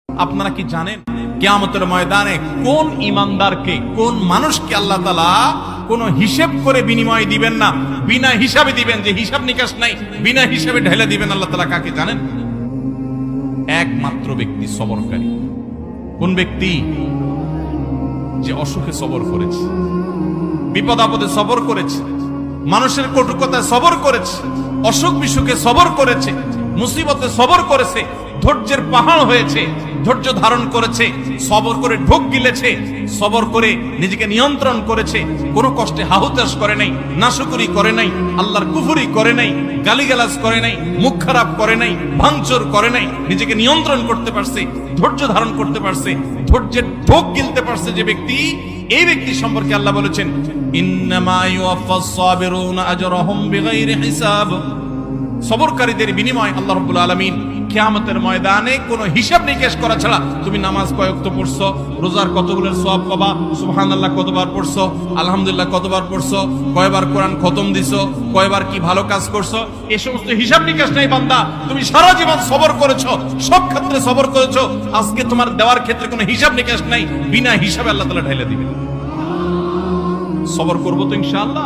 আপনারা কি জানেন কিয়ামতের ময়দানে কোন ইমানদারকে, কোন মানুষকে আল্লাহ তাআলা কোন হিসাব করে বিনিময় দিবেন না, বিনা হিসাবে দিবেন, যে হিসাব নিকাশ নাই, বিনা হিসাবে ঢেলে দিবেন আল্লাহ তাআলা কাকে জানেন? একমাত্র ব্যক্তি সবরকারী। কোন ব্যক্তি? যে অসুখে সবর করেছে, বিপদ আপদে সবর করেছে, মানুষের কটুকতায় সবর করেছে, অসুখ বিসুখে সবর করেছে, মুসিবতে সবর করেছে, ধৈর্যের পাহাড় হয়েছে, ধৈর্য ধারণ করেছে, সবর করে ঢোক গিলেছে, সবর করে নিজেকে নিয়ন্ত্রণ করেছে, কোনো কষ্টে হাহুতাশ করে নাই, নাশকরি করে নাই, আল্লাহর কুফরি করে নাই, গালিগালাজ করে নাই, মুখ খারাপ করে নাই, ভাঙচুর করে নাই, নিজেকে নিয়ন্ত্রণ করতে পারছে, ধৈর্য ধারণ করতে পারছে, ধৈর্যের ঢোক গিলতে পারছে যে ব্যক্তি, এই ব্যক্তি সম্পর্কে আল্লাহ বলেছেন ইন্নামা ইউওয়াফাস সাবিরুনা আজরাহুম বিগাইরি হিসাব। সবরকারীদের বিনিময় আল্লাহ রাব্বুল আলামিন কিয়ামতের ময়দানে কোনো হিসাব নিকেশ করা ছাড়া, তুমি নামাজ কয় ওয়াক্ত পড়ছো, রোজার কতগুলোর সওয়াব পাবা, সুবহানাল্লাহ কতবার পড়ছো, আলহামদুলিল্লাহ কতবার পড়ছো, কয়বার কোরআন খতম দিছো, কয়বার কি ভালো কাজ করছো, এই সমস্ত হিসাব নিকেশ নাই বান্দা। তুমি সারা জীবন সবর করেছো, সব ক্ষেত্রে সবর করেছো, আজকে তোমার দেওয়ার ক্ষেত্রে কোনো হিসাব নিকেশ নাই, বিনা হিসাবে আল্লাহ তাআলা ঢেলে দিবেন। সবর করবো তো ইনশাআল্লাহ।